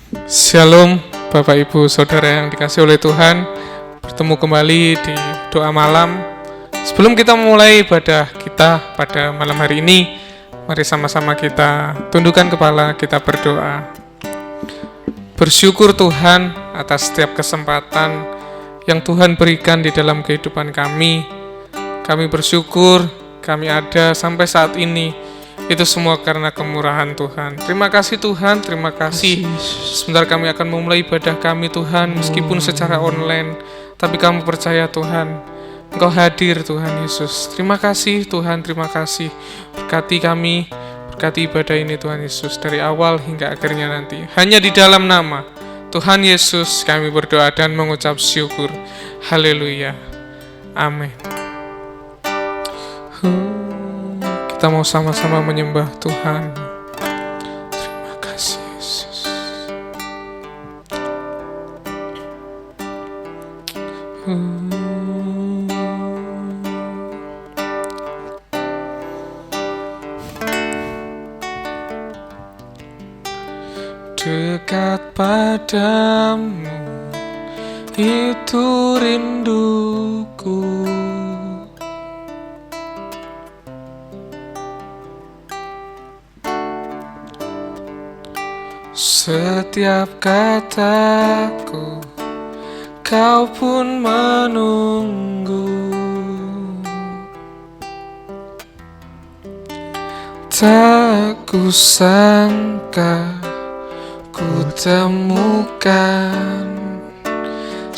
Shalom Bapak Ibu Saudara yang dikasihi oleh Tuhan. Bertemu kembali di doa malam. Sebelum kita memulai ibadah kita pada malam hari ini, mari sama-sama kita tundukkan kepala, kita berdoa. Bersyukur Tuhan atas setiap kesempatan yang Tuhan berikan di dalam kehidupan kami. Kami bersyukur kami ada sampai saat ini. Itu semua karena kemurahan Tuhan. Terima kasih Tuhan, terima kasih. Sebentar kami akan memulai ibadah kami Tuhan, meskipun secara online, tapi kami percaya Tuhan, Engkau hadir Tuhan Yesus. Terima kasih Tuhan, terima kasih. Berkati kami, berkati ibadah ini Tuhan Yesus, dari awal hingga akhirnya nanti. Hanya di dalam nama Tuhan Yesus kami berdoa dan mengucap syukur. Haleluya. Amin. Kita mau sama-sama menyembah Tuhan. Terima kasih Yesus. Dekat padamu itu rinduku. Setiap kataku, kau pun menunggu. Tak kusangka ku temukan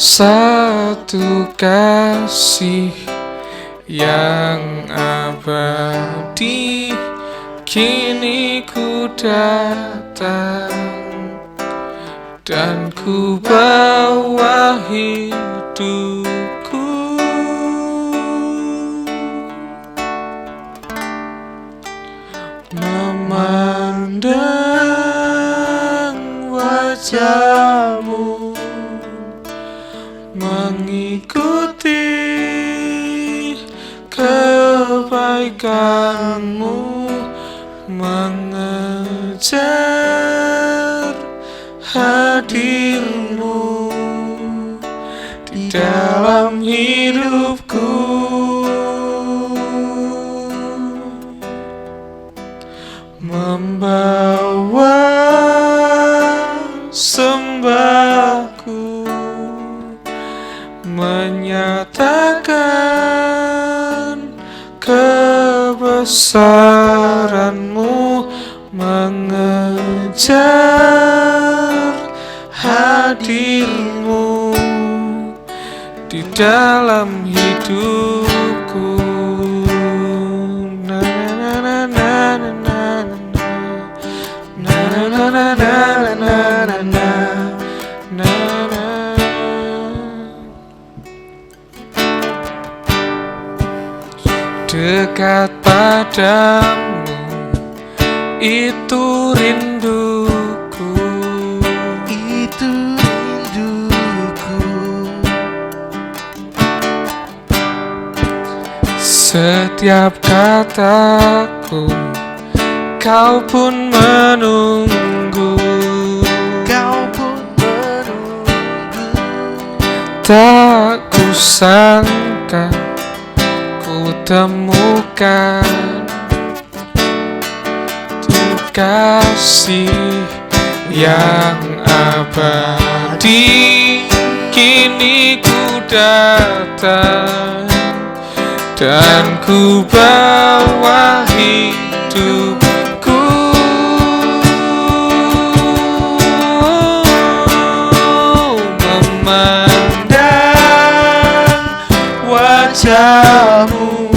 satu kasih yang abadi. Kini ku datang dan ku bawa hidupku. Memandang wajahmu, mengikuti kebaikanmu, mengejar hadirmu di dalam hidupku. Membawa sembahku, menyatakan kebesaranmu, mengejar hadirmu di dalam hidupku. Na na na na na na na na na na na na na. Dekat padamu itu rinduku, itu rinduku. Setiap kataku, kau pun menunggu, kau pun menunggu. Tak kusangka ku temukan kasih yang abadi. Kini ku datang dan ku bawa hidupku. Memandang wajahmu,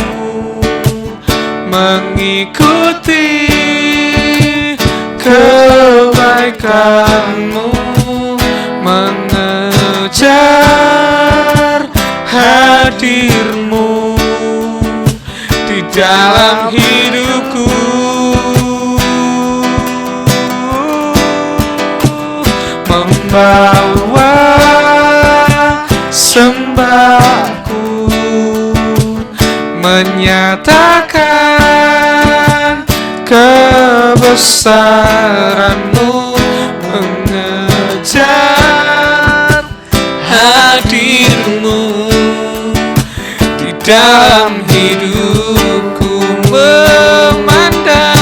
mengikuti kebaikanmu, mengejar hadirmu di dalam hidupku. Membawa sembahku, menyatakan kebesaranmu, mengejar dalam hidupku memandang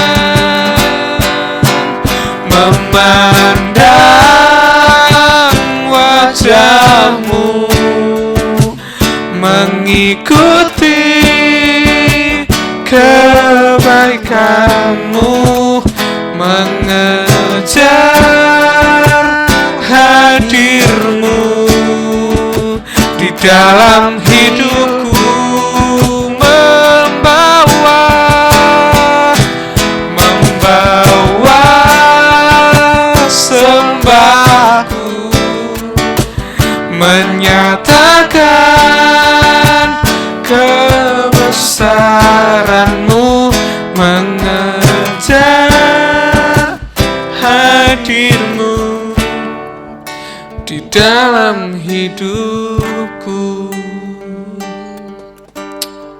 wajahmu, mengikuti kebaikanmu, mengejar hadirmu di dalam hidupku, membawa sembahku, menyatakan kebesaranmu, mengejar hadirmu di dalam hidupku.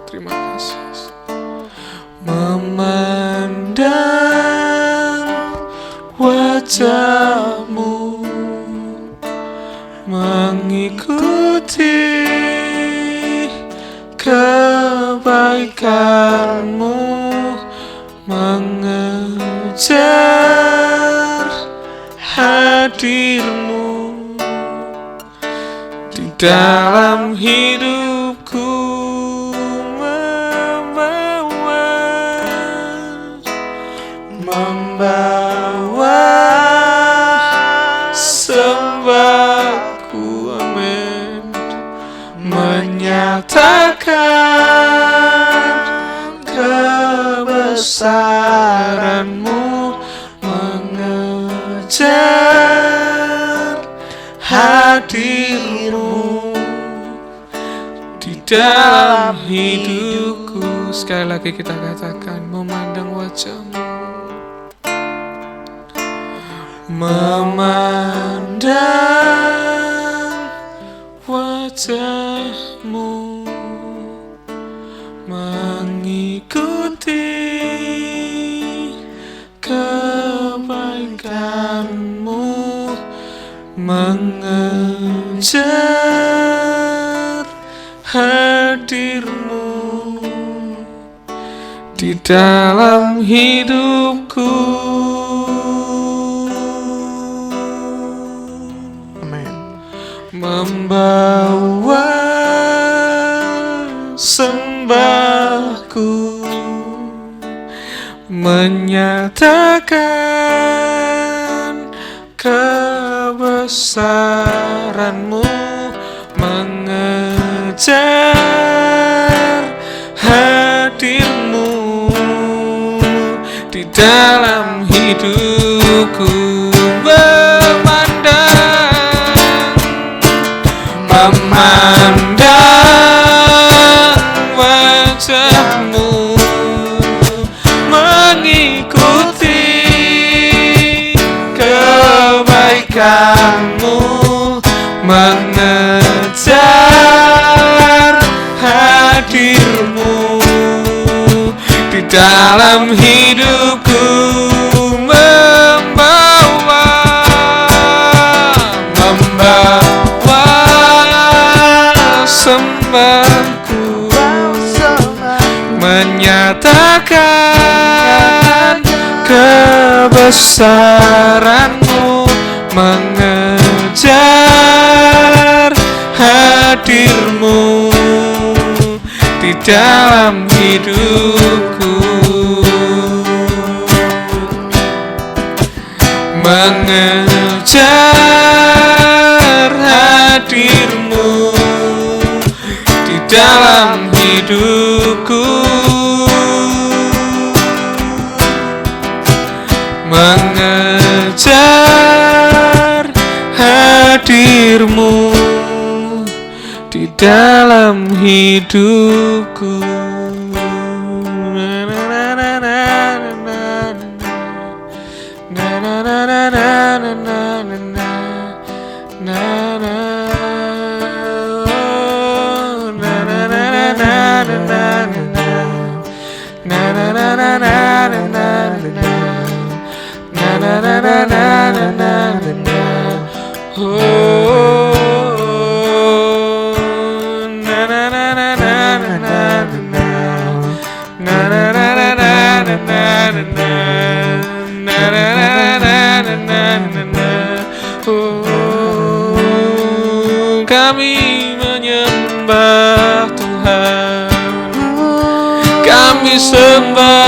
Terima kasih. Memandang wajahmu, mengikuti kebaikanmu, mengejar hadirmu di dalam hidupku, membawa sembahku, amin, menyatakan kebesaranmu, mengejar hadirmu di dalam hidupku. Sekali lagi kita katakan, memandang wajahmu, memandang wajahmu, mengikuti kebaikanmu, mengejar hadirmu di dalam hidupku. Amin. Membawa sembahku, menyatakan kebesaranmu, mengejar hadirmu di dalam hidupku, memandang wajahmu, mengikuti kebaikanmu, mengejar hadirmu di dalam hidupku, membawa sembahku, menyatakan kebesaranmu, mengejar hadirmu di dalam hidupku, mengejar hadirmu di dalam hidupku, mengejar hadirmu di dalam hidupku. Oh, na na na na na na. Kami menyembah Tuhan, kami sembah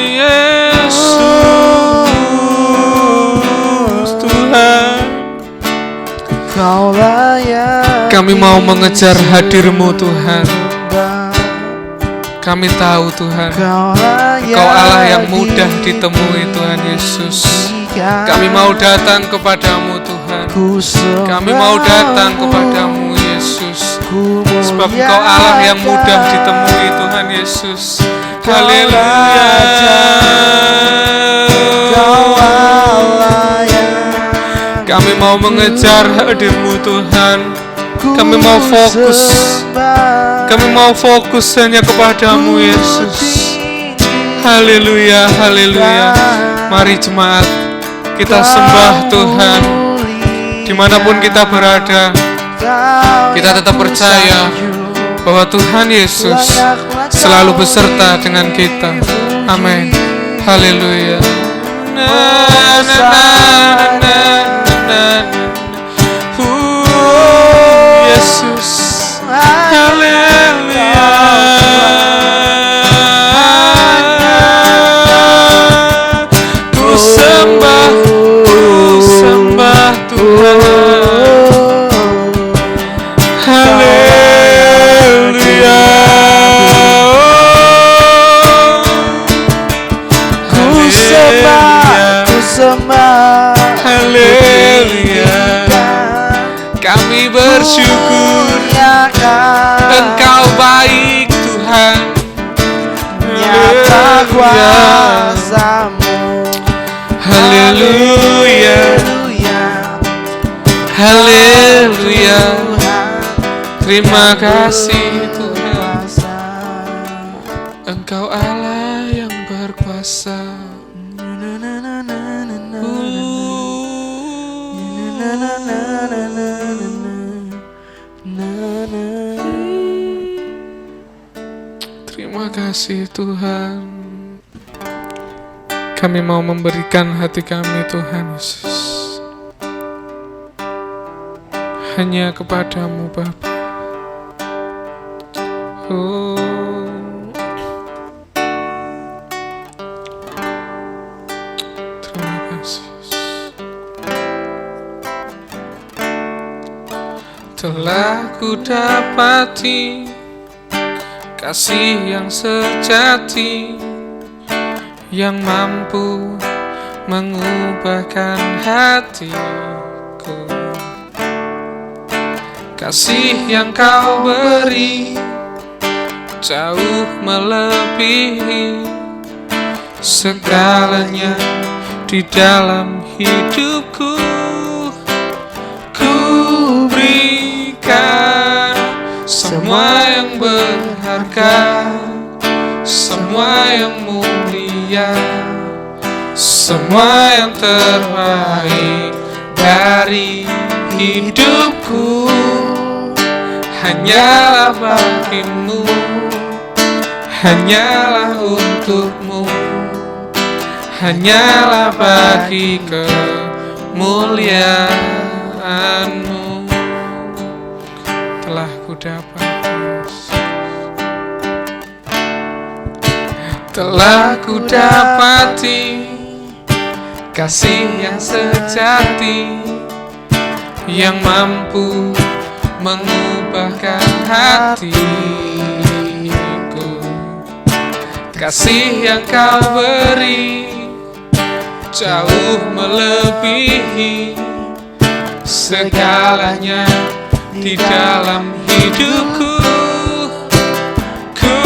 Yesus Tuhan. Kami mau mengejar hadir-Mu Tuhan. Kami tahu Tuhan, Engkau Allah yang mudah ditemui Tuhan Yesus. Kami mau datang kepadamu Tuhan. Kami mau datang kepadamu Yesus, sebab Engkau Allah yang mudah ditemui Tuhan Yesus. Haleluya. Kami mau mengejar hadir-Mu Tuhan. Kami mau fokus. Kami mau fokus hanya kepadamu Yesus. Haleluya, haleluya. Mari jemaat, kita sembah Tuhan. Dimanapun kita berada, kita tetap percaya bahwa Tuhan Yesus selalu beserta dengan kita. Amin. Haleluya. Yesus, haleluya. Ku sembah Tuhan. Haleluya. Ku sembah. Haleluya. Kami bersyukur Engkau baik Tuhan. Nyata kuasa-Mu. Haleluya. Haleluya. Terima kasih Tuhan. Engkau Allah yang berkuasa. Terima kasih Tuhan. Kami mau memberikan hati kami Tuhan Yesus hanya kepadamu Bapa. Terima kasih Yesus. Telah ku dapati kasih yang sejati, yang mampu mengubahkan hatiku. Kasih yang Kau beri jauh melebihi segalanya di dalam hidupku. Ku berikan semua yang berharga, semua yang mulia, semua yang terbaik dari hidupku. Hanyalah bagimu, hanyalah untukmu, hanyalah bagi kemuliaan-Mu. Telah ku dapat, telah ku dapati kasih yang sejati, yang mampu mengubahkan hatiku. Kasih yang Kau beri jauh melebihi segalanya di dalam hidupku. Ku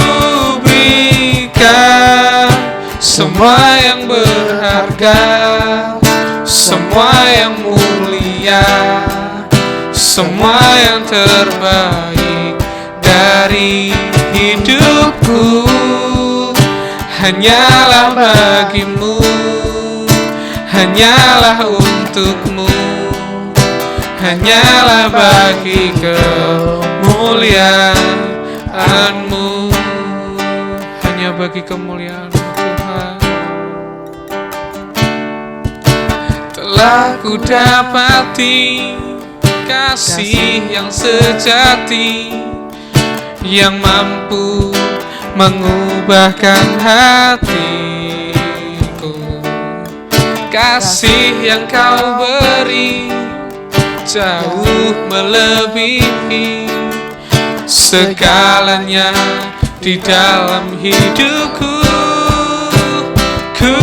berikan semua yang berharga, semua yang mulia, semua yang terbaik dari hidupku. Hanyalah bagimu, hanyalah untukmu, hanyalah bagi kemuliaan-Mu. Hanya bagi kemuliaan-Mu Tuhan. telah ku dapati kasih yang sejati, yang mampu mengubahkan hatiku. Kasih yang kau beri jauh melebihi segalanya di dalam hidupku. Ku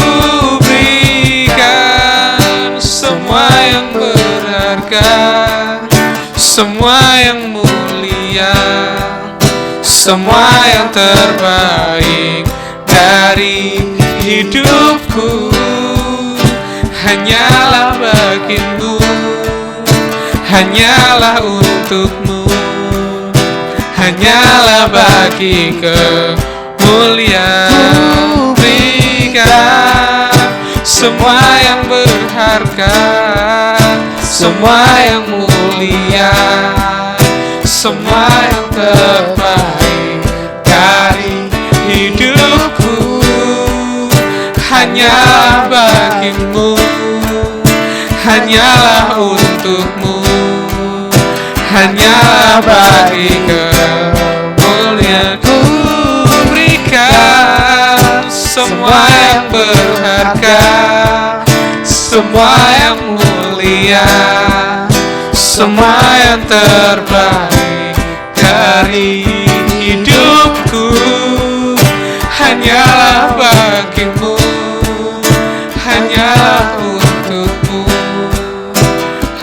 berikan semua yang berharga, semua yang mulia, semua yang terbaik dari hidupku. Hanyalah bagimu, hanyalah untukmu, hanyalah bagi kemuliaan. Berikan semua yang berharga, semua yang mulia, semua yang terbaik dari hidupku. Hanyalah bagimu, hanyalah untukmu, hanyalah bagi kemuliaan. Ku berikan semua yang berharga, semua yang mulia, semua yang terbaik dari hidupku. Hanyalah bagimu, hanyalah untukmu,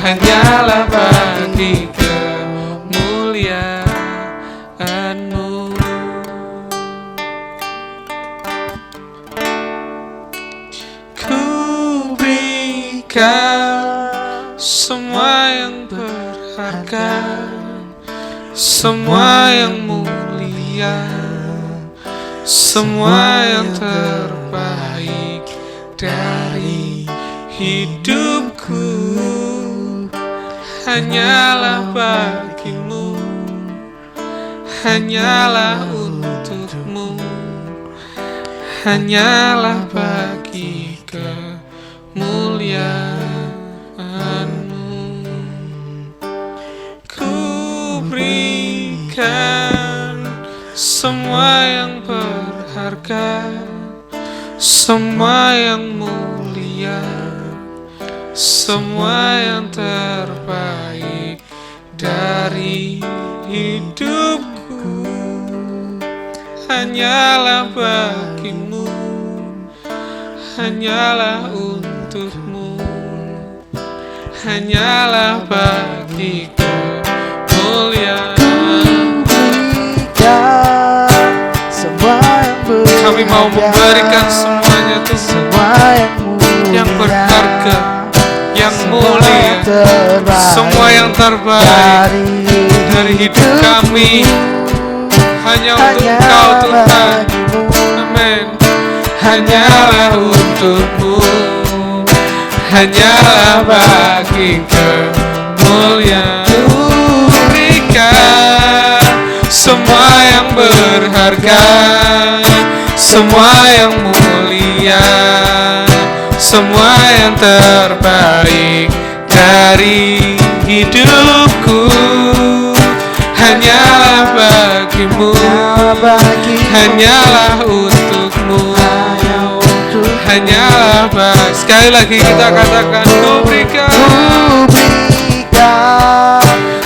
hanyalah bagi kemuliaan-Mu. Ku berikan semua yang berharga, semua yang mulia, semua yang terbaik dari hidupku. Hanyalah bagimu, hanyalah untukmu, hanyalah bagi kemuliaan-Mu. Ku berikan semua yang berharga, semua yang mulia, semua yang terbaik dari hidupku. Hanyalah bagimu, hanyalah untukmu, hanyalah bagi kemuliaan. Kami mau memberikan semuanya Tuhan, semua yang berharga, yang mulia, semua yang terbaik dari hidup kami. Hanya untuk Engkau Tuhan. Amin. Hanyalah untukmu, hanyalah bagi kemuliaan. Berikan semua yang berharga, semua yang mulia, semua yang terbaik dari hidupku. Hanyalah bagimu, hanyalah untukmu, hanyalah bagi. Sekali lagi kita katakan, ku berikan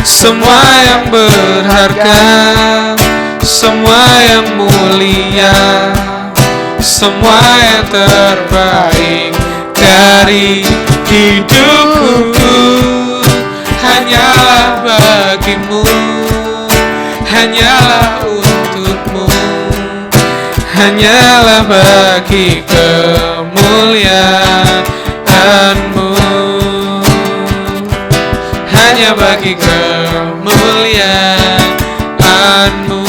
semua yang berharga, semua yang mulia, semua yang terbaik dari hidupku. Hanyalah bagimu, hanyalah untukmu, hanyalah bagi kemuliaan-Mu, hanya bagi kemuliaan-Mu,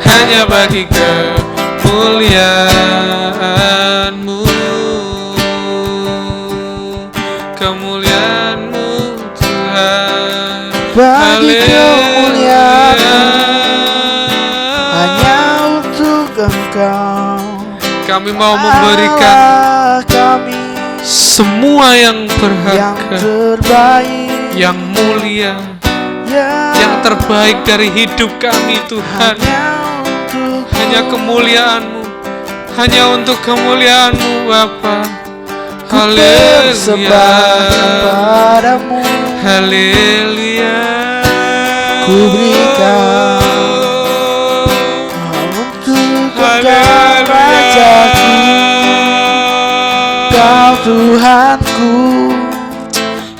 hanya bagi kemuliaan-Mu, kemuliaan-Mu Tuhan. Bagi kemuliaan hanya untuk Engkau. Kami mau memberikan kami semua yang yang berharga, terbaik, yang mulia, yang terbaik dari hidup kami Tuhan. Hanya kemuliaan-Mu, hanya untuk kemuliaan-Mu Bapa. Haleluya, padamu haleluya. ku berikan untuk Engkau Rajaku, Kau Tuhanku,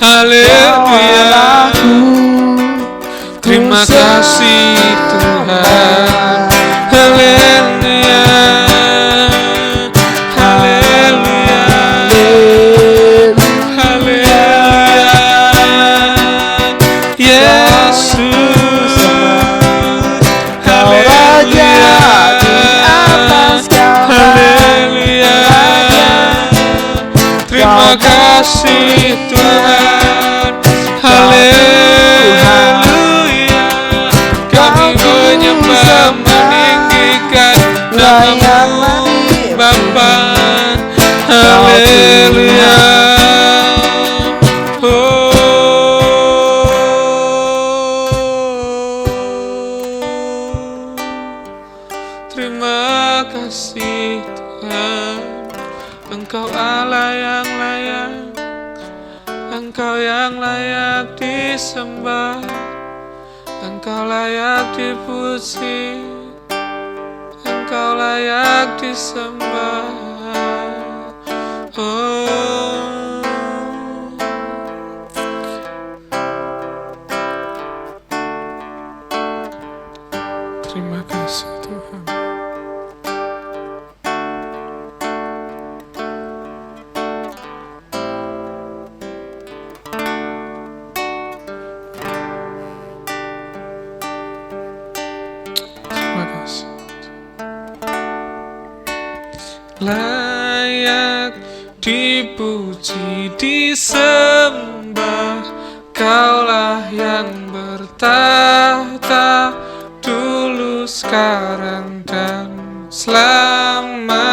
Haleluya. Allahku. Terima kasih Tuhan. Haleluya, haleluya, haleluya. Yesus, Kau Raja di atas haleluya. Terima kasih Tuhan. Haleluya. Kami menyembah meninggikan nama-Mu Bapa. Haleluya. Terima kasih Tuhan. Engkau Allah yang layak, Engkau yang layak disembah, Engkau layak dipuji, Engkau layak disembah. Oh, terima kasih Tuhan. Terima kasih. Layak dipuji, disembah, Kaulah yang bertahta dulu, sekarang dan selamanya.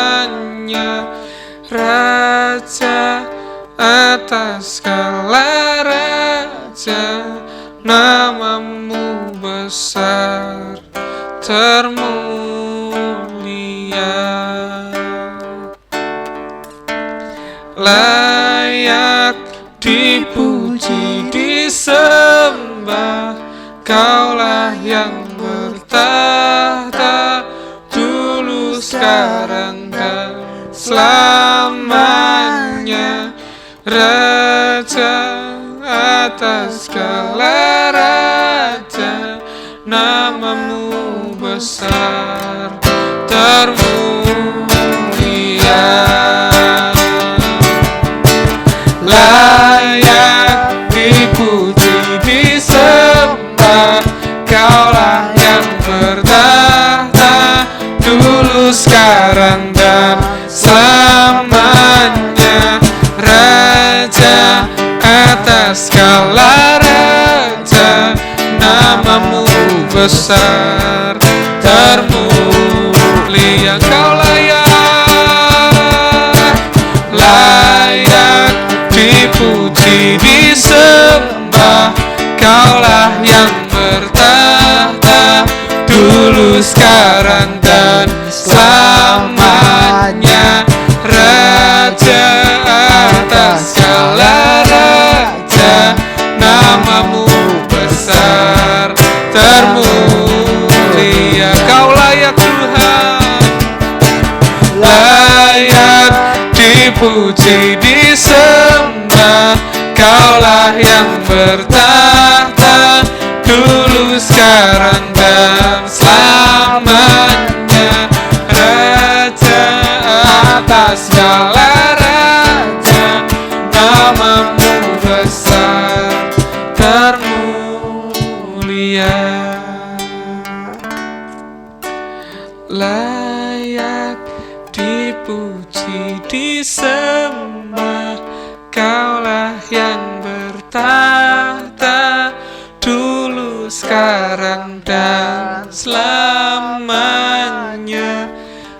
Raja atas segala raja, nama-Mu besar termulia. Layak dipuji, disembah, Kaulah yang bertahta dulu, sekarang dan selamanya. Raja atas segala raja, nama-Mu besar termulia. Layak dipuji, disembah, Kaulah yang bertahta dulu, sekarang dan selamanya. Raja atas segala raja, nama-Mu besar termulia. Kau layak dipuji, disembah, Kaulah yang bertahta dulu, sekarang dan selamanya. Raja atas segala raja, nama-Mu besar termulia. Kau layak Tuhan, layak dipuji, disembah, Kaulah yang bertahta dulu, sekarang dan selamanya. Raja atas segala raja, nama-Mu besar termulia. Layak dipuji, disembah, Kaulah yang bertahta dulu, sekarang dan selamanya.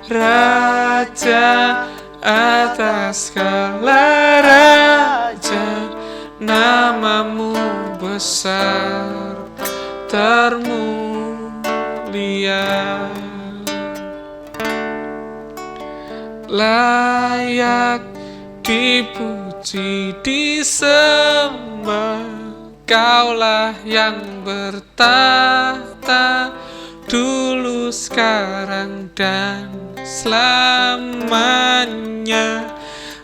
Raja atas segala Raja, namamu besar termulia, layak dipuji disembah. Kaulah yang bertahta dulu, sekarang, dan selamanya.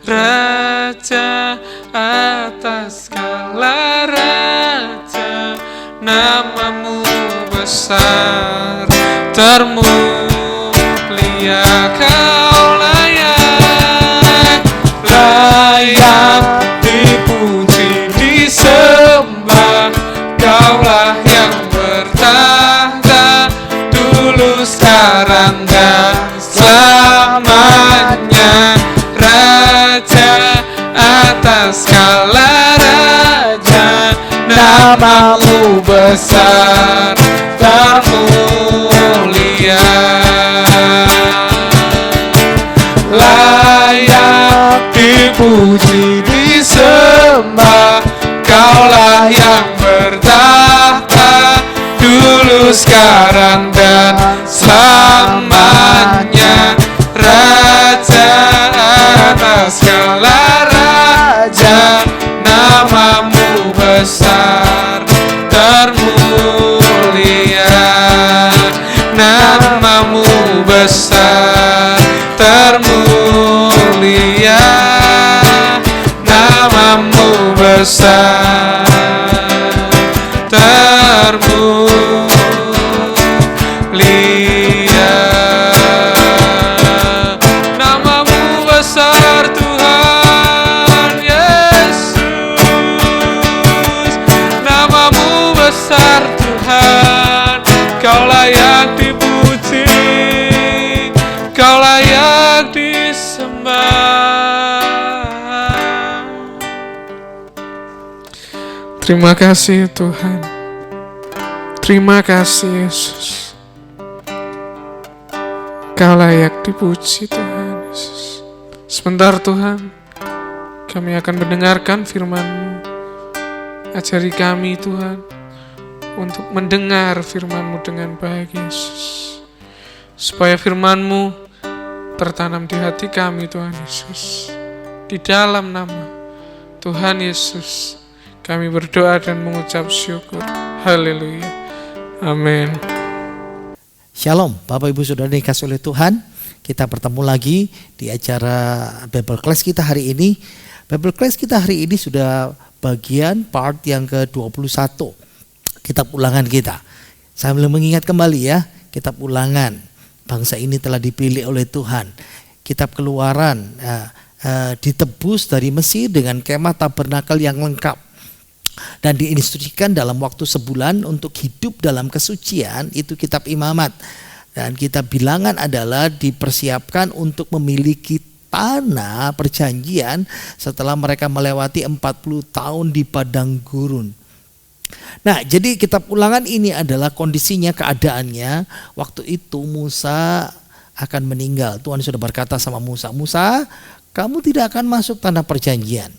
Raja atas segala raja, namamu besar termulia. Kau layak, layak dipuji disembah. Kaulah yang bertahta dulu, sekarang, dan selamanya. Raja atas segala raja, namamu besar termulia, layak dipuji disembah. Kaulah yang bertahta dulu, sekarang, dan selamanya. Raja atas segala raja, namamu besar termulia, namamu besar termulia, namamu besar termulia. Namamu besar Tuhan Yesus, namamu besar Tuhan. Kau layak dipuji, kau layak disembah. Terima kasih Tuhan, terima kasih Yesus. Kau layak dipuji Tuhan Yesus. Sebentar Tuhan, kami akan mendengarkan firman-Mu. Ajari kami Tuhan untuk mendengar firman-Mu dengan baik Yesus, supaya firman-Mu tertanam di hati kami Tuhan Yesus. Di dalam nama Tuhan Yesus kami berdoa dan mengucap syukur. Haleluya. Amin. Shalom, Bapak Ibu Saudara dikasih oleh Tuhan. Kita bertemu lagi di acara Bible Class kita hari ini. Bible Class kita hari ini sudah bagian part yang ke-21. Kitab ulangan kita. Sambil mengingat kembali ya, kitab ulangan. Bangsa ini telah dipilih oleh Tuhan. Kitab Keluaran ditebus dari Mesir dengan kemah tabernakel yang lengkap. Dan diinstruksikan dalam waktu sebulan untuk hidup dalam kesucian, itu kitab Imamat. Dan kitab Bilangan adalah dipersiapkan untuk memiliki tanah perjanjian setelah mereka melewati 40 tahun di padang gurun. Nah, jadi kitab ulangan ini adalah kondisinya, keadaannya waktu itu Musa akan meninggal. Tuhan sudah berkata sama Musa, Musa, kamu tidak akan masuk tanah perjanjian.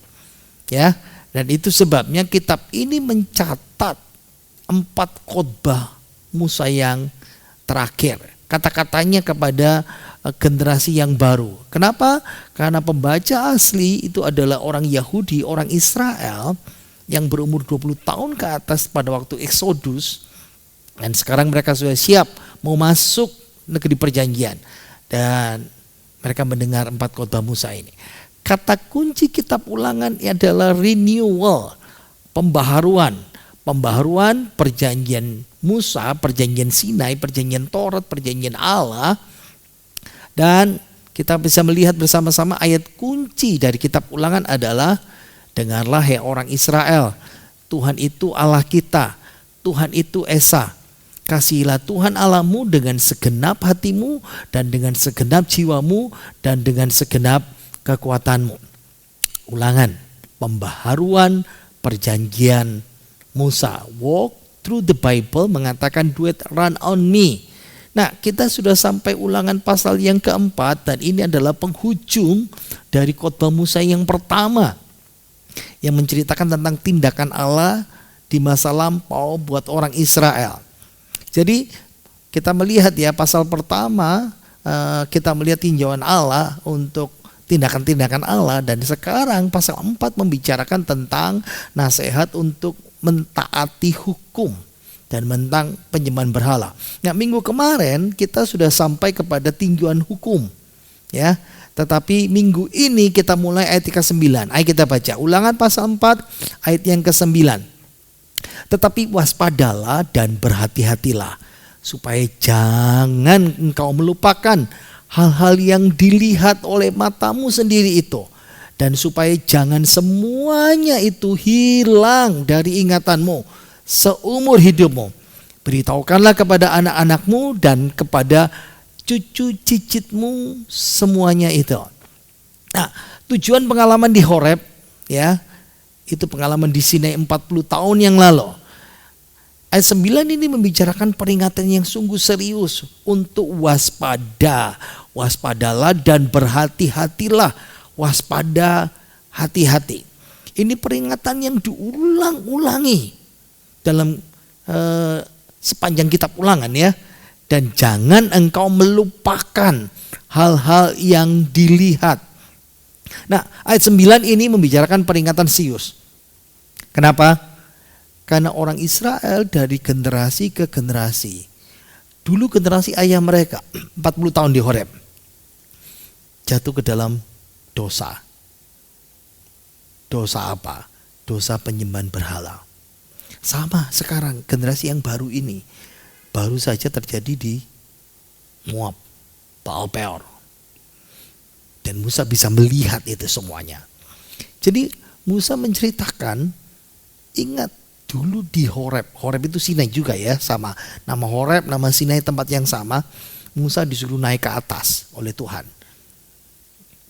Ya. Dan itu sebabnya kitab ini mencatat 4 khotbah Musa yang terakhir. Kata-katanya kepada generasi yang baru. Kenapa? Karena pembaca asli itu adalah orang Yahudi, orang Israel yang berumur 20 tahun ke atas pada waktu Exodus. Dan sekarang mereka sudah siap mau masuk negeri perjanjian. Dan mereka mendengar 4 khotbah Musa ini. Kata kunci kitab ulangan adalah renewal, pembaharuan. Pembaharuan perjanjian Musa, perjanjian Sinai, perjanjian Taurat, perjanjian Allah. Dan kita bisa melihat bersama-sama ayat kunci dari kitab ulangan adalah, dengarlah hai orang Israel, Tuhan itu Allah kita, Tuhan itu Esa. Kasihilah Tuhan Allahmu dengan segenap hatimu dan dengan segenap jiwamu dan dengan segenap kekuatanmu. Ulangan, pembaharuan perjanjian Musa. Walk through the Bible mengatakan do it run on me. Nah, kita sudah sampai Ulangan pasal yang keempat, dan ini adalah penghujung dari khotbah Musa yang pertama yang menceritakan tentang tindakan Allah di masa lampau buat orang Israel. Jadi kita melihat ya, pasal pertama kita melihat tinjauan Allah untuk tindakan-tindakan Allah, dan sekarang pasal 4 membicarakan tentang nasihat untuk mentaati hukum dan tentang penyembahan berhala. Nah, minggu kemarin kita sudah sampai kepada tinjauan hukum, ya. Tetapi minggu ini kita mulai ayat ke-9. Ayo kita baca Ulangan pasal 4 ayat yang ke-9. Tetapi waspadalah dan berhati-hatilah, supaya jangan engkau melupakan hal-hal yang dilihat oleh matamu sendiri itu, dan supaya jangan semuanya itu hilang dari ingatanmu seumur hidupmu. Beritahukanlah kepada anak-anakmu dan kepada cucu cicitmu semuanya itu. Nah, tujuan pengalaman di Horeb, ya, itu pengalaman di Sinai 40 tahun yang lalu. Ayat 9 ini membicarakan peringatan yang sungguh serius untuk waspada. Waspadalah dan berhati-hatilah. Waspada, hati-hati. Ini peringatan yang diulang-ulangi dalam sepanjang kitab Ulangan, ya. Dan jangan engkau melupakan hal-hal yang dilihat. Nah, ayat 9 ini membicarakan peringatan serius. Kenapa? Karena orang Israel dari generasi ke generasi, dulu generasi ayah mereka 40 tahun di Horeb, jatuh ke dalam dosa. Dosa apa? Dosa penyembahan berhala. Sama sekarang generasi yang baru ini, baru saja terjadi di Moab, Baal Peor. Dan Musa bisa melihat itu semuanya. Jadi Musa menceritakan, ingat dulu di Horeb. Horeb itu Sinai juga ya, sama. Nama Horeb, nama Sinai tempat yang sama. Musa disuruh naik ke atas oleh Tuhan.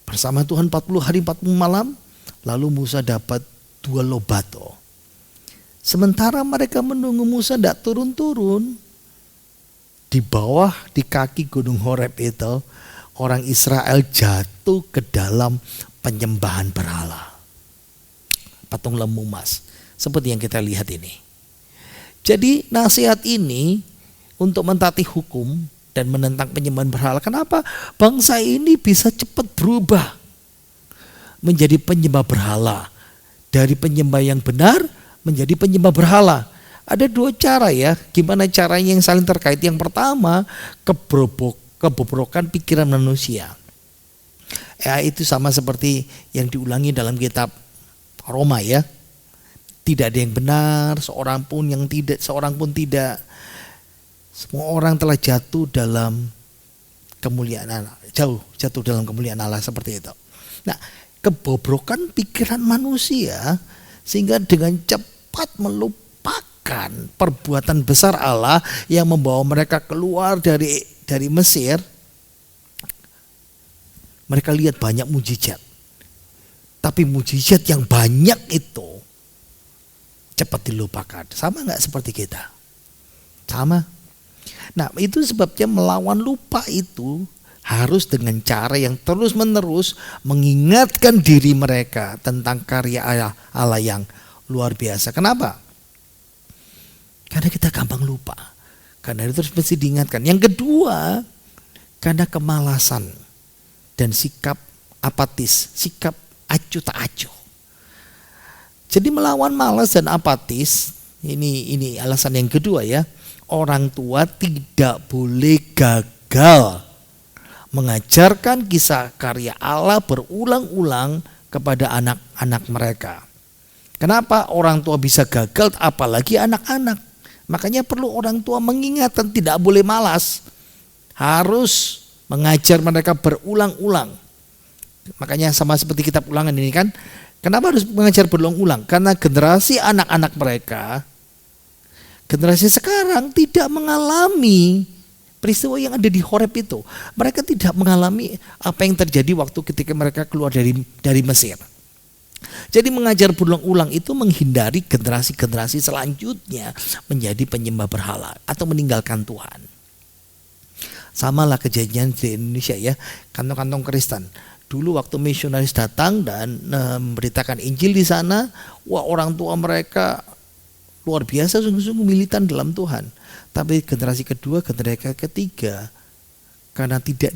Bersama Tuhan 40 hari 40 malam. Lalu Musa dapat 2 lobato. Sementara mereka menunggu Musa tidak turun-turun, di bawah di kaki gunung Horeb itu, orang Israel jatuh ke dalam penyembahan berhala, patung lembu emas, seperti yang kita lihat ini. Jadi nasihat ini untuk mentaati hukum dan menentang penyembahan berhala. Kenapa bangsa ini bisa cepat berubah menjadi penyembah berhala, dari penyembah yang benar menjadi penyembah berhala? Ada 2 cara ya, gimana caranya yang saling terkait. Yang pertama, kebobrokan pikiran manusia. Ya, itu sama seperti yang diulangi dalam kitab Roma ya. Tidak ada yang benar, seorang pun tidak. Semua orang telah jatuh dalam kemuliaan Allah, jatuh dalam kemuliaan Allah, seperti itu. Nah, kebobrokan pikiran manusia sehingga dengan cepat melupakan perbuatan besar Allah yang membawa mereka keluar dari Mesir. Mereka lihat banyak mujizat, tapi mujizat yang banyak itu cepat dilupakan. Sama nggak seperti kita? Sama. Nah, itu sebabnya melawan lupa itu harus dengan cara yang terus-menerus mengingatkan diri mereka tentang karya Allah yang luar biasa. Kenapa? Karena kita gampang lupa. Karena itu terus mesti diingatkan. Yang kedua, karena kemalasan dan sikap apatis, sikap acuh tak acuh. Jadi melawan malas dan apatis, ini alasan yang kedua ya. Orang tua tidak boleh gagal mengajarkan kisah karya Allah berulang-ulang kepada anak-anak mereka. Kenapa orang tua bisa gagal, apalagi anak-anak? Makanya perlu orang tua mengingatkan, tidak boleh malas. Harus mengajar mereka berulang-ulang. Makanya sama seperti kitab Ulangan ini kan. Kenapa harus mengajar berulang-ulang? Karena generasi anak-anak mereka, generasi sekarang tidak mengalami peristiwa yang ada di Horeb itu. Mereka tidak mengalami apa yang terjadi waktu ketika mereka keluar dari Mesir. Jadi mengajar berulang-ulang itu menghindari generasi-generasi selanjutnya menjadi penyembah berhala atau meninggalkan Tuhan. Samalah kejadian di Indonesia ya, kantong-kantong Kristen. Dulu waktu misionaris datang dan memberitakan Injil di sana, wah orang tua mereka luar biasa, sungguh-sungguh militan dalam Tuhan. Tapi generasi kedua, generasi ketiga, karena tidak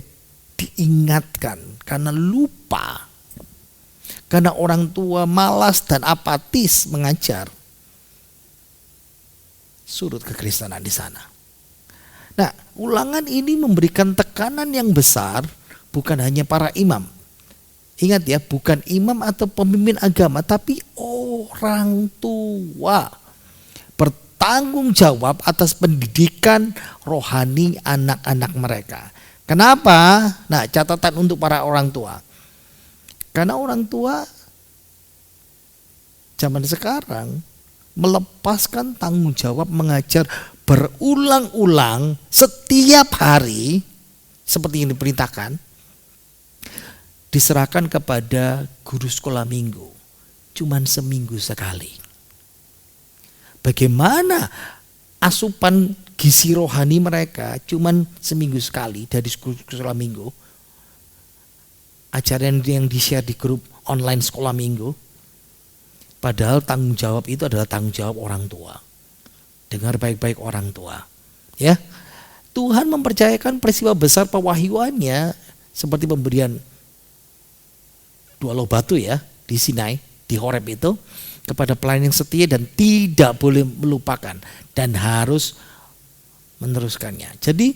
diingatkan, karena lupa, karena orang tua malas dan apatis mengajar, surut kekristenan di sana. Nah, ulangan ini memberikan tekanan yang besar bukan hanya para imam. Ingat ya, bukan imam atau pemimpin agama, tapi orang tua bertanggung jawab atas pendidikan rohani anak-anak mereka. Kenapa? Nah, catatan untuk para orang tua. Karena orang tua zaman sekarang melepaskan tanggung jawab mengajar berulang-ulang setiap hari seperti yang diperintahkan, diserahkan kepada guru sekolah minggu cuman seminggu sekali. Bagaimana asupan gizi rohani mereka cuman seminggu sekali dari sekolah minggu, ajaran yang di-share di grup online sekolah minggu, padahal tanggung jawab itu adalah tanggung jawab orang tua. Dengar baik-baik orang tua ya. Tuhan mempercayakan peristiwa besar pewahyuannya seperti pemberian 2 loh batu ya di Sinai, di Horeb itu, kepada pelayan yang setia dan tidak boleh melupakan dan harus meneruskannya. Jadi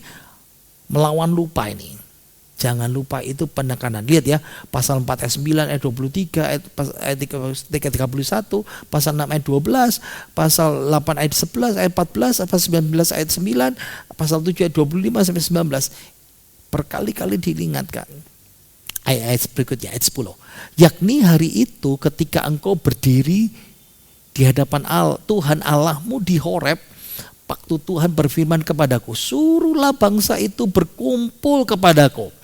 melawan lupa ini. Jangan lupa, itu penekanan. Lihat ya, pasal 4 ayat 9, ayat 23, ayat 31, pasal 6 ayat 12, pasal 8 ayat 11, ayat 14, pasal 19 ayat 9, pasal 7 ayat 25 sampai 19. Berkali-kali diingatkan. Ayat berikutnya, ayat 10. Yakni hari itu ketika engkau berdiri di hadapan Tuhan Allahmu di Horeb, waktu Tuhan berfirman kepadaku, suruhlah bangsa itu berkumpul kepadaku.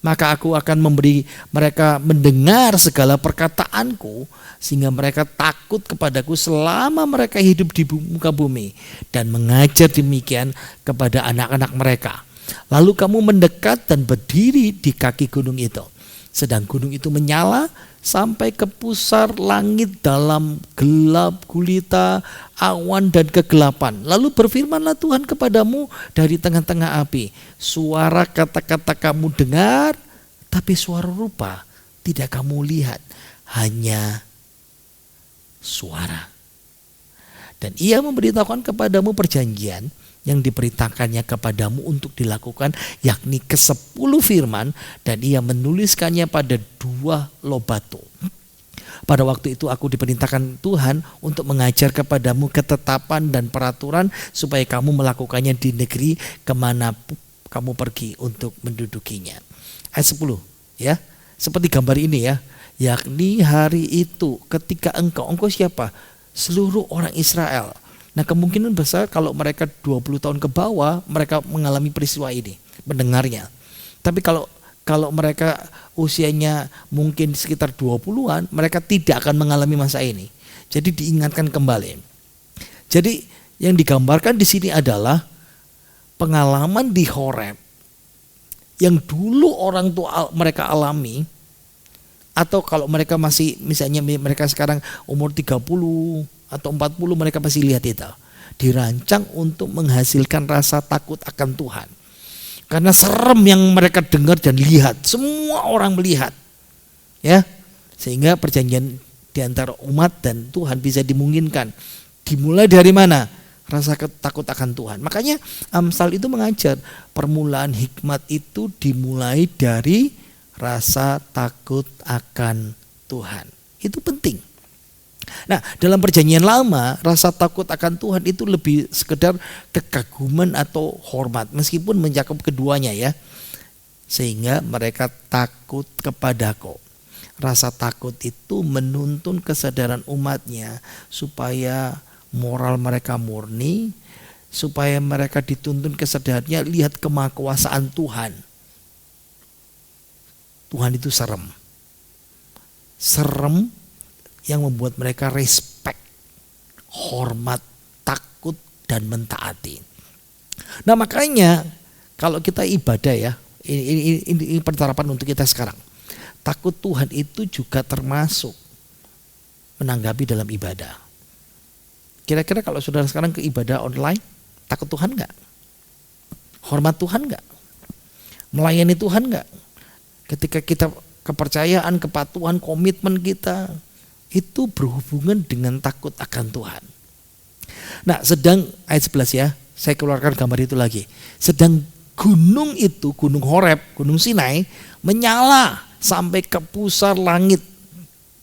Maka aku akan memberi mereka mendengar segala perkataanku, sehingga mereka takut kepadaku selama mereka hidup di muka bumi, dan mengajar demikian kepada anak-anak mereka. Lalu kamu mendekat dan berdiri di kaki gunung itu. Sedang gunung itu menyala sampai ke pusar langit dalam gelap gulita, awan dan kegelapan. Lalu berfirmanlah Tuhan kepadamu dari tengah-tengah api, suara kata-kata kamu dengar, tapi suara rupa tidak kamu lihat, hanya suara. Dan ia memberitahukan kepadamu perjanjian yang diperintahkannya kepadamu untuk dilakukan, yakni ke-10 firman, dan ia menuliskannya pada 2 loh batu. Pada waktu itu aku diperintahkan Tuhan untuk mengajar kepadamu ketetapan dan peraturan supaya kamu melakukannya di negeri kemana kamu pergi untuk mendudukinya. Ayat 10 ya, seperti gambar ini ya, yakni hari itu ketika engkau siapa? Seluruh orang Israel. Nah, kemungkinan besar kalau mereka 20 tahun ke bawah mereka mengalami peristiwa ini, mendengarnya. Tapi kalau mereka usianya mungkin sekitar 20-an, mereka tidak akan mengalami masa ini. Jadi diingatkan kembali. Jadi yang digambarkan di sini adalah pengalaman di Horeb yang dulu orang tua mereka alami, atau kalau mereka masih, misalnya mereka sekarang umur 30 atau 40, mereka pasti lihat itu. Dirancang untuk menghasilkan rasa takut akan Tuhan. Karena serem yang mereka dengar dan lihat, semua orang melihat. Ya. Sehingga perjanjian di antara umat dan Tuhan bisa dimungkinkan. Dimulai dari mana? Rasa takut akan Tuhan. Makanya Amsal itu mengajar permulaan hikmat itu dimulai dari rasa takut akan Tuhan. Itu penting. Nah, dalam perjanjian lama, rasa takut akan Tuhan itu lebih sekedar kekaguman atau hormat, meskipun mencakup keduanya ya. Sehingga mereka takut kepadaku. Rasa takut itu menuntun kesadaran umatnya supaya moral mereka murni, supaya mereka dituntun kesadarannya lihat kemahakuasaan Tuhan. Tuhan itu serem. Serem yang membuat mereka respect, hormat, takut, dan mentaati. Nah, makanya Kalau kita ibadah ya, ini penerapan untuk kita sekarang. Takut Tuhan itu juga termasuk menanggapi dalam ibadah. Kira-kira kalau saudara sekarang ke ibadah online, takut Tuhan enggak? Hormat Tuhan enggak? Melayani Tuhan enggak? Ketika kita kepercayaan, kepatuhan, komitmen kita itu berhubungan dengan takut akan Tuhan. Nah, sedang ayat 11 ya, saya keluarkan gambar itu lagi. Sedang gunung itu, gunung Horeb, gunung Sinai menyala sampai ke pusar langit.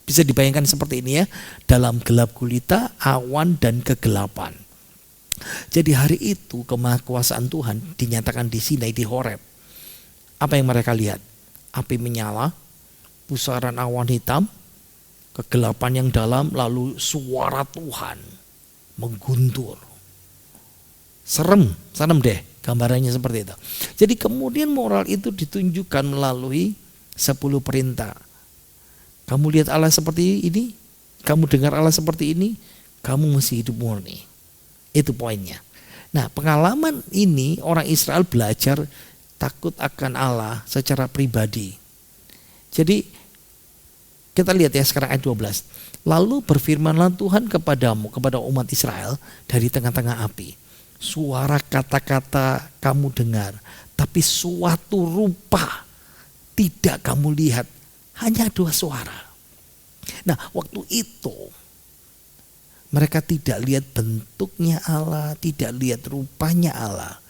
Bisa dibayangkan seperti ini ya, dalam gelap gulita, awan dan kegelapan. Jadi hari itu kemahakuasaan Tuhan dinyatakan di Sinai, di Horeb. Apa yang mereka lihat? Api menyala, pusaran awan hitam, kegelapan yang dalam, lalu suara Tuhan mengguntur. Serem deh gambarannya seperti itu. Jadi kemudian moral itu ditunjukkan melalui 10 perintah. Kamu lihat Allah seperti ini, kamu dengar Allah seperti ini, kamu mesti hidup murni. Itu poinnya. Nah, pengalaman ini orang Israel belajar takut akan Allah secara pribadi. Jadi kita lihat ya sekarang ayat 12. Lalu berfirmanlah Tuhan kepadamu, kepada umat Israel dari tengah-tengah api. Suara kata-kata kamu dengar, tapi suatu rupa tidak kamu lihat. Hanya 2 suara. Nah, waktu itu mereka tidak lihat bentuknya Allah, tidak lihat rupanya Allah.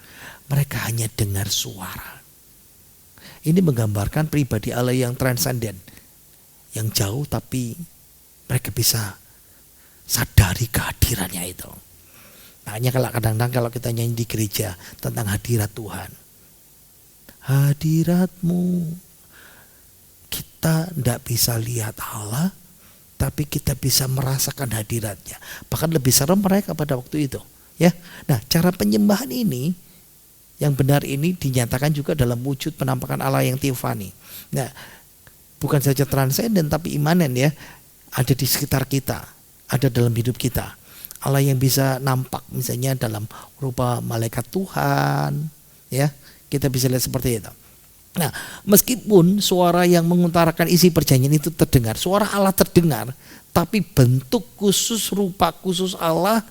Mereka hanya dengar suara. Ini menggambarkan pribadi Allah yang transenden, yang jauh tapi mereka bisa sadari kehadirannya itu. Hanya kadang-kadang kalau kita nyanyi di gereja tentang hadirat Tuhan. Hadiratmu, kita tidak bisa lihat Allah, tapi kita bisa merasakan hadiratnya. Bahkan lebih serem mereka pada waktu itu. Ya, nah cara penyembahan ini yang benar ini dinyatakan juga dalam wujud penampakan Allah yang teofani. Nah, bukan saja transenden tapi imanen ya, ada di sekitar kita, ada dalam hidup kita. Allah yang bisa nampak misalnya dalam rupa malaikat Tuhan, ya kita bisa lihat seperti itu. Nah, meskipun suara yang mengutarakan isi perjanjian itu terdengar, suara Allah terdengar, tapi bentuk khusus, rupa khusus Allah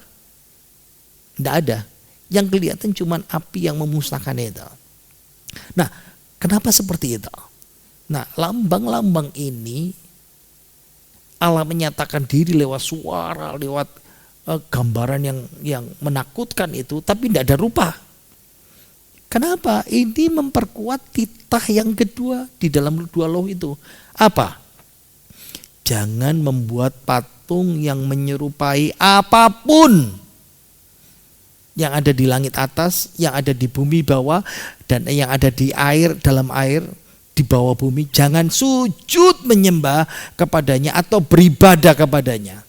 tidak ada. Yang kelihatan cuma api yang memusnahkan itu. Nah, kenapa seperti itu? Nah, lambang-lambang ini Allah menyatakan diri lewat suara, lewat gambaran yang menakutkan itu, tapi tidak ada rupa. Kenapa? Ini memperkuat titah yang kedua di dalam 2 loh itu. Apa? Jangan membuat patung yang menyerupai apapun yang ada di langit atas, yang ada di bumi bawah, dan yang ada di air, dalam air, di bawah bumi. Jangan sujud menyembah kepadanya atau beribadah kepadanya.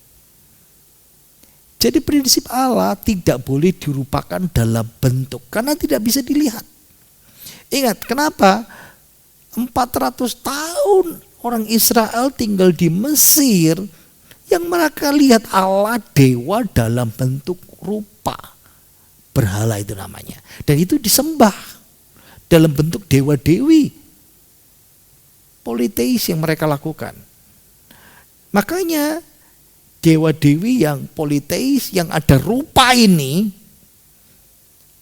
Jadi prinsip Allah tidak boleh dirupakan dalam bentuk karena tidak bisa dilihat. Ingat kenapa? 400 tahun orang Israel tinggal di Mesir yang mereka lihat Allah dewa dalam bentuk rupa. Berhala itu namanya. Dan itu disembah dalam bentuk dewa-dewi. Politeis yang mereka lakukan. Makanya dewa-dewi yang politeis, yang ada rupa ini,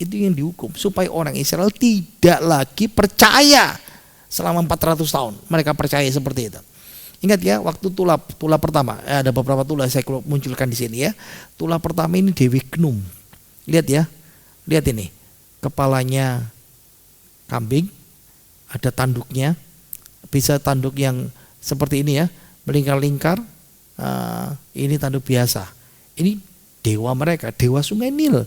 itu yang dihukum supaya orang Israel tidak lagi percaya selama 400 tahun. Mereka percaya seperti itu. Ingat ya, waktu tulah pertama, ada beberapa tulah saya munculkan di sini ya. Tulah pertama ini Dewi Knum. Lihat ya, lihat ini, kepalanya kambing, ada tanduknya, bisa tanduk yang seperti ini ya, melingkar-lingkar. Ini tanduk biasa. Ini dewa mereka, dewa Sungai Nil,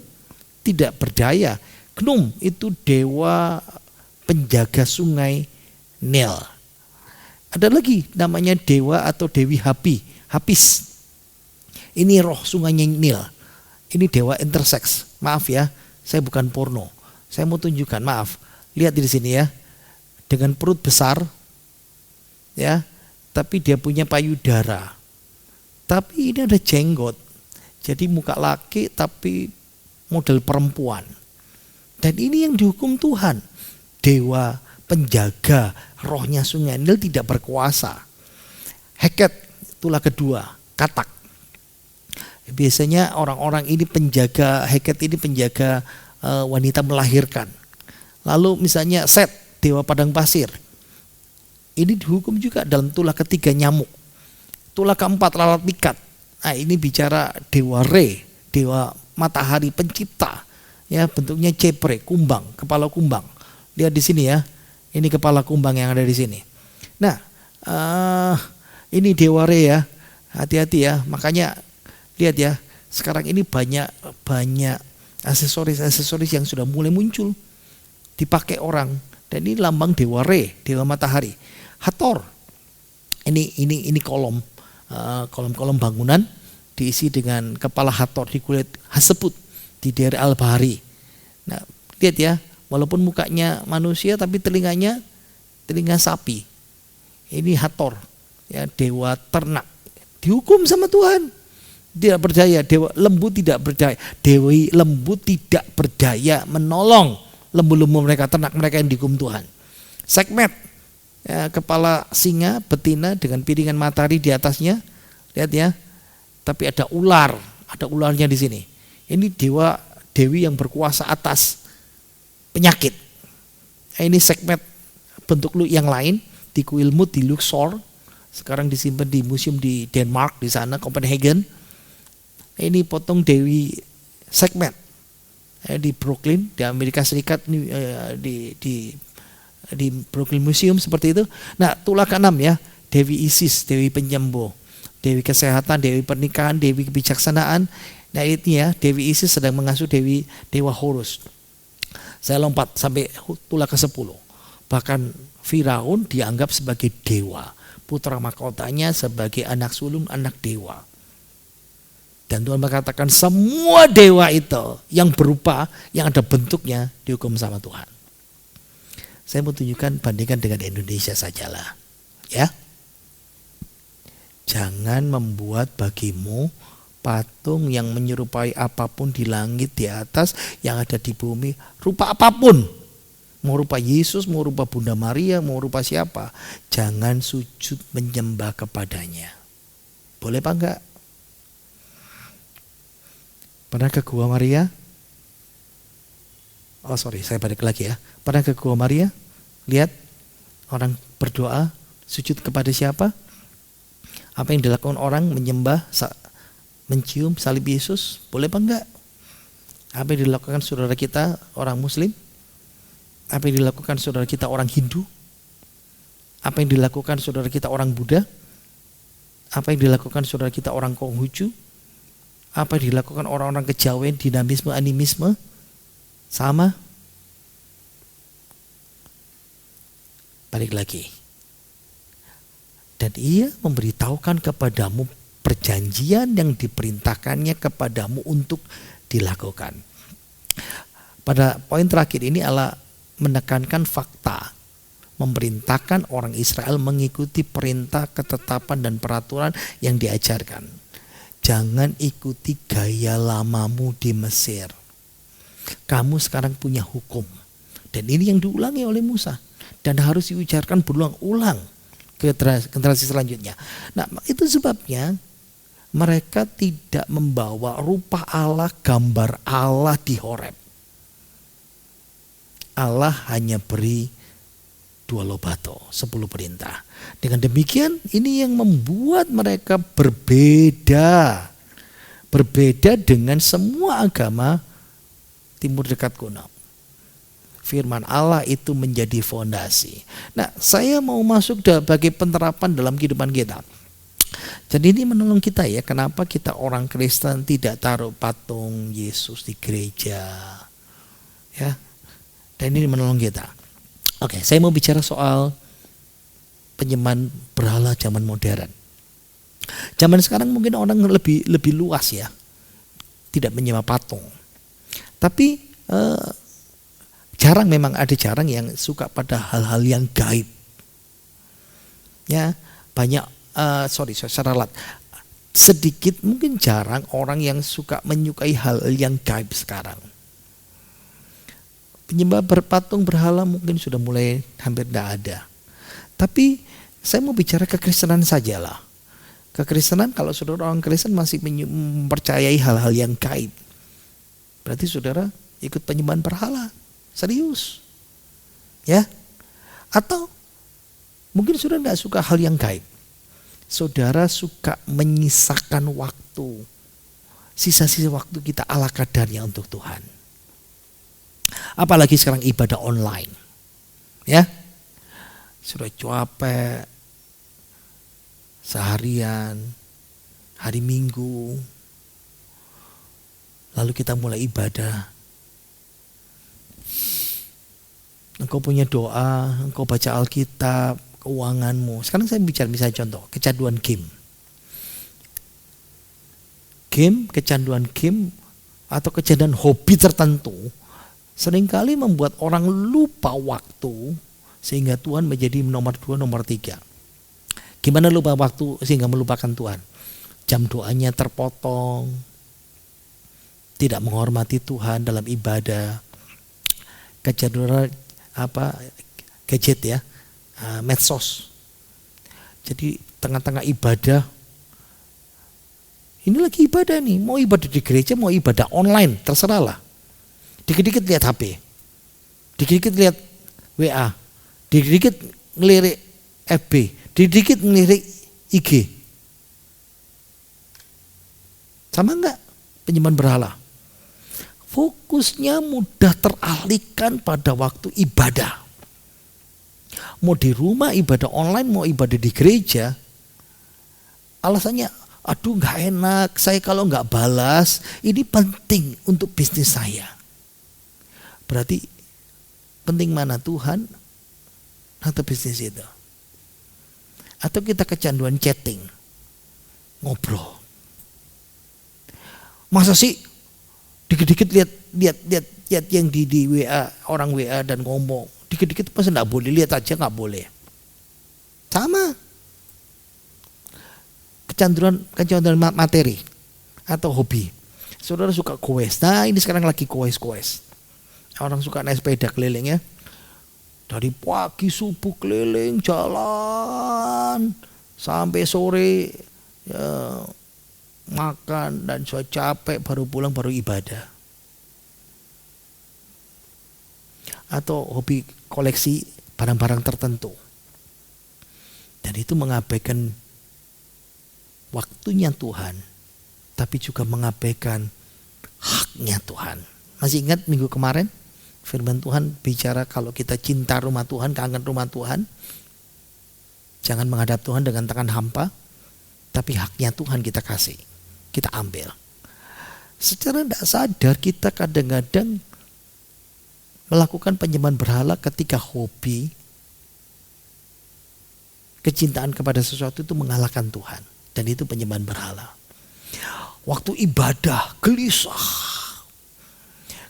tidak berdaya. Knum itu dewa penjaga Sungai Nil. Ada lagi namanya dewa atau Dewi Hapis. Ini roh Sungai Nil. Ini dewa intersex. Maaf ya, saya bukan porno. Saya mau tunjukkan, maaf. Lihat di sini ya, dengan perut besar, ya, tapi dia punya payudara. Tapi ini ada jenggot, jadi muka laki tapi model perempuan. Dan ini yang dihukum Tuhan. Dewa penjaga rohnya Sungai Nil tidak berkuasa. Heket, itulah kedua, Katak. Biasanya orang-orang ini penjaga, Heket ini penjaga wanita melahirkan. Lalu misalnya Set, dewa padang pasir. Ini dihukum juga dalam tulah ketiga, nyamuk. Tulah keempat, lalat pikat. Nah, ini bicara dewa Re, dewa matahari pencipta. Ya, bentuknya cepre, kumbang, kepala kumbang. Lihat di sini ya. Ini kepala kumbang yang ada di sini. Nah, ini dewa Re ya. Hati-hati ya. Makanya lihat ya, sekarang ini banyak aksesoris yang sudah mulai muncul dipakai orang. Dan ini lambang dewa Re, dewa matahari. Hathor. Ini kolom bangunan diisi dengan kepala Hathor di kulit Hasebut di daerah Al-Bahari. Nah, lihat ya, walaupun mukanya manusia tapi telinganya telinga sapi. Ini Hathor, ya, dewa ternak. Dihukum sama Tuhan. Tidak berdaya, dewa lembu tidak berdaya. Dewi lembu tidak berdaya menolong lembu-lembu mereka, ternak mereka yang dihukum Tuhan. Sekhmet, ya, kepala singa betina dengan piringan matahari di atasnya. Lihat ya. Tapi ada ularnya di sini. Ini dewi yang berkuasa atas penyakit. Ini Sekhmet bentuk yang lain di Kuilmut di Luxor. Sekarang disimpan di museum di Denmark di sana, Copenhagen. Ini potong dewi Sekhmet di Brooklyn di Amerika Serikat, di Brooklyn Museum seperti itu. Nah, tulah ke-6 ya, Dewi Isis, Dewi penyembuh, Dewi kesehatan, Dewi pernikahan, Dewi kebijaksanaan. Nah, ini ya, Dewi Isis sedang mengasuh Dewa Horus. Saya lompat sampai tulah ke-10. Bahkan Firaun dianggap sebagai dewa, putra mahkotanya sebagai anak sulung, anak dewa. Dan Tuhan mengatakan semua dewa itu yang berupa, yang ada bentuknya dihukum sama Tuhan. Saya mau tunjukkan, bandingkan dengan Indonesia sajalah. Ya. Jangan membuat bagimu patung yang menyerupai apapun di langit, di atas, yang ada di bumi, rupa apapun. Mau rupa Yesus, mau rupa Bunda Maria, mau rupa siapa. Jangan sujud menyembah kepadanya. Boleh apa enggak? Pernah ke Gua Maria? Oh sorry, saya balik lagi ya. Pernah ke Gua Maria? Lihat orang berdoa, sujud kepada siapa? Apa yang dilakukan orang menyembah, mencium salib Yesus? Boleh apa enggak? Apa yang dilakukan saudara kita orang Muslim? Apa yang dilakukan saudara kita orang Hindu? Apa yang dilakukan saudara kita orang Buddha? Apa yang dilakukan saudara kita orang Konghucu? Apa yang dilakukan orang-orang kejawen, dinamisme, animisme? Sama. Balik lagi. Dan ia memberitahukan kepadamu perjanjian yang diperintahkannya kepadamu untuk dilakukan. Pada poin terakhir ini Allah menekankan fakta, memerintahkan orang Israel mengikuti perintah, ketetapan dan peraturan yang diajarkan. Jangan ikuti gaya lamamu di Mesir. Kamu sekarang punya hukum. Dan ini yang diulangi oleh Musa. Dan harus diujarkan berulang-ulang ke generasi selanjutnya. Nah, itu sebabnya mereka tidak membawa rupa Allah, gambar Allah di Horeb. Allah hanya beri 2 lobato, 10 perintah. Dengan demikian ini yang membuat mereka berbeda. Berbeda dengan semua agama Timur Dekat kuno. Firman Allah itu menjadi fondasi. Nah, saya mau masuk sebagai penerapan dalam kehidupan kita. Jadi ini menolong kita ya, kenapa kita orang Kristen tidak taruh patung Yesus di gereja. Ya. Dan ini menolong kita. Oke, saya mau bicara soal penyembahan berhala zaman modern. Zaman sekarang mungkin orang lebih luas ya, tidak menyembah patung. Tapi memang ada jarang yang suka pada hal-hal yang gaib. Ya, banyak sedikit mungkin jarang orang yang suka menyukai hal yang gaib sekarang. Penyembah berpatung berhala mungkin sudah mulai hampir tidak ada. Tapi saya mau bicara kekristenan sajalah. Kekristenan, kalau saudara orang Kristen masih mempercayai hal-hal yang gaib, berarti saudara ikut penyembahan berhala. Serius. Ya. Atau mungkin saudara nggak suka hal yang gaib. Saudara suka menyisakan waktu. Sisa-sisa waktu kita ala kadarnya untuk Tuhan. Apalagi sekarang ibadah online. Ya. Sudah capek seharian, hari Minggu. Lalu kita mulai ibadah. Engkau punya doa, engkau baca Alkitab, keuanganmu. Sekarang saya bicara misalnya contoh, kecanduan game. Kecanduan game atau kecanduan hobi tertentu seringkali membuat orang lupa waktu sehingga Tuhan menjadi nomor 2, nomor 3. Gimana lupa waktu sehingga melupakan Tuhan? Jam doanya terpotong, tidak menghormati Tuhan dalam ibadah, kecanduan gadget ya, medsos. Jadi tengah-tengah ibadah, ini lagi ibadah nih, mau ibadah di gereja, mau ibadah online, terserah lah. Dikit-dikit lihat HP, dikit-dikit lihat WA, dikit-dikit ngelirik FB, dikit-dikit ngelirik IG. Sama enggak penyembahan berhala? Fokusnya mudah teralihkan pada waktu ibadah. Mau di rumah ibadah online, mau ibadah di gereja. Alasannya, aduh nggak enak, saya kalau nggak balas, ini penting untuk bisnis saya. Berarti penting mana, Tuhan atau bisnis itu? Atau kita kecanduan chatting, ngobrol. Masa sih dikit-dikit lihat yang di WA, orang WA dan ngomong. Dikit-dikit pas enggak boleh, lihat aja nggak boleh. Sama. Kecanduan materi atau hobi. Saudara suka goes. Nah, ini sekarang lagi goes. Orang suka naik sepeda keliling ya. Dari pagi subuh keliling jalan sampai sore ya, makan dan sudah capek, baru pulang, baru ibadah. Atau hobi koleksi barang-barang tertentu. Dan itu mengabaikan waktunya Tuhan, tapi juga mengabaikan haknya Tuhan. Masih ingat minggu kemarin firman Tuhan bicara kalau kita cinta rumah Tuhan, kangen rumah Tuhan, jangan menghadap Tuhan dengan tangan hampa, tapi haknya Tuhan kita kasih, kita ambil. Secara tidak sadar kita kadang-kadang melakukan penyembahan berhala ketika hobi, kecintaan kepada sesuatu itu mengalahkan Tuhan. Dan itu penyembahan berhala. Waktu ibadah gelisah,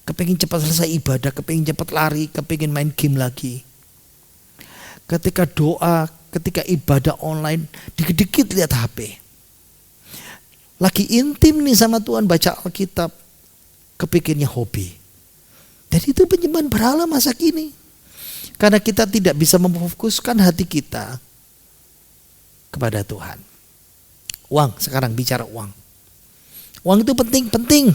kepingin cepat selesai ibadah, kepingin cepat lari, kepingin main game lagi. Ketika doa, ketika ibadah online, dikit-dikit lihat HP. Lagi intim nih sama Tuhan, baca Alkitab, kepikirnya hobi. Dan itu penyembahan berhala masa kini. Karena kita tidak bisa memfokuskan hati kita kepada Tuhan. Uang, sekarang bicara uang. Uang itu penting.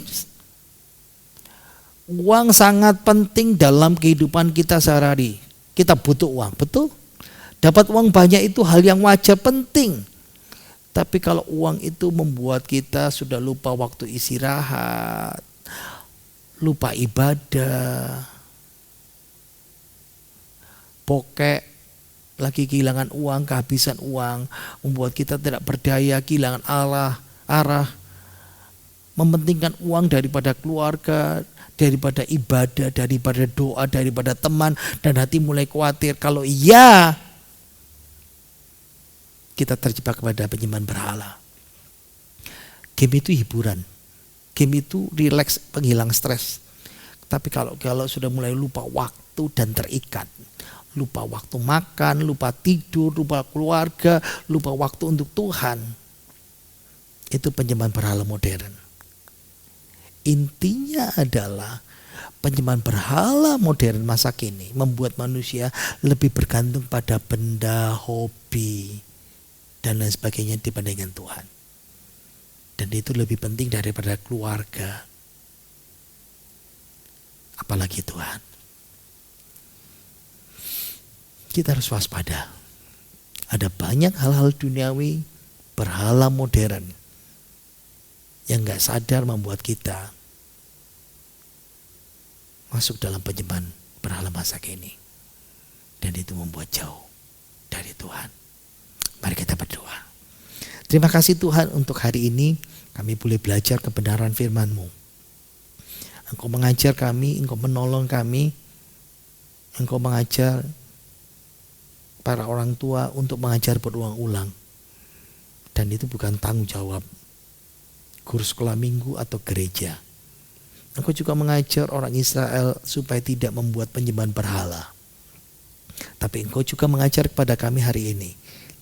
Uang sangat penting dalam kehidupan kita sehari-hari. Kita butuh uang, betul? Dapat uang banyak itu hal yang wajar, penting. Tapi kalau uang itu membuat kita sudah lupa waktu istirahat, lupa ibadah, pokek, lagi kehilangan uang, kehabisan uang, membuat kita tidak berdaya, kehilangan arah, mementingkan uang daripada keluarga, daripada ibadah, daripada doa, daripada teman, dan hati mulai khawatir. Kalau iya, kita terjebak kepada penyembahan berhala. Game itu hiburan, game itu rileks, penghilang stres. Tapi kalau sudah mulai lupa waktu dan terikat, lupa waktu makan, lupa tidur, lupa keluarga, lupa waktu untuk Tuhan, itu penyembahan berhala modern. Intinya adalah penyembahan berhala modern masa kini membuat manusia lebih bergantung pada benda, hobi, dan lain sebagainya dibandingkan Tuhan. Dan itu lebih penting daripada keluarga. Apalagi Tuhan. Kita harus waspada. Ada banyak hal-hal duniawi, berhala modern yang gak sadar membuat kita masuk dalam penyembahan berhala masa kini. Dan itu membuat jauh dari Tuhan. Mari kita berdoa. Terima kasih Tuhan untuk hari ini kami boleh belajar kebenaran firman-Mu. Engkau mengajar kami, Engkau menolong kami, Engkau mengajar para orang tua untuk mengajar berulang-ulang. Dan itu bukan tanggung jawab guru sekolah minggu atau gereja. Engkau juga mengajar orang Israel supaya tidak membuat penyembahan berhala. Tapi Engkau juga mengajar kepada kami hari ini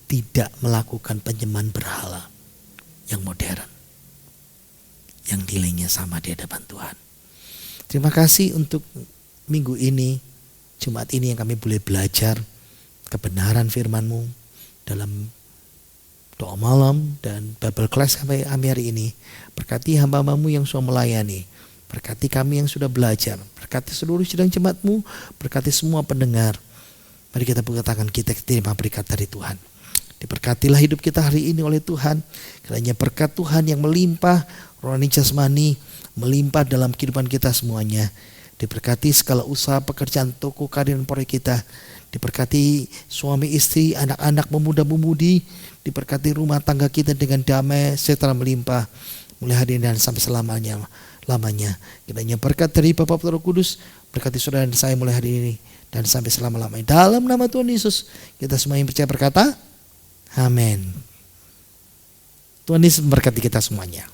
tidak melakukan penyembahan berhala yang modern, yang nilainya sama di hadapan Tuhan. Terima kasih untuk minggu ini, Jumat ini yang kami boleh belajar kebenaran firman-Mu dalam doa malam dan Bible Class sampai hari ini. Berkati hamba-Mu yang sudah melayani, berkati kami yang sudah belajar, berkati seluruh sidang jemaat-Mu, berkati semua pendengar. Mari kita berkatakan kita terima berkat dari Tuhan. Diberkatilah hidup kita hari ini oleh Tuhan. Kiranya berkat Tuhan yang melimpah, rohani jasmani, melimpah dalam kehidupan kita semuanya. Diberkati segala usaha, pekerjaan, toko, karir, dan proyek kita. Diberkati suami istri, anak-anak, pemuda-pemudi. Diberkati rumah tangga kita dengan damai, sejahtera melimpah. Mulai hari ini dan sampai lamanya. Kiranya berkat dari Bapa Putra Roh Kudus berkati saudara dan saya mulai hari ini dan sampai selama-lamanya. Dalam nama Tuhan Yesus kita semua yang percaya berkata, amin. Tuhan Yesus memberkati kita semuanya.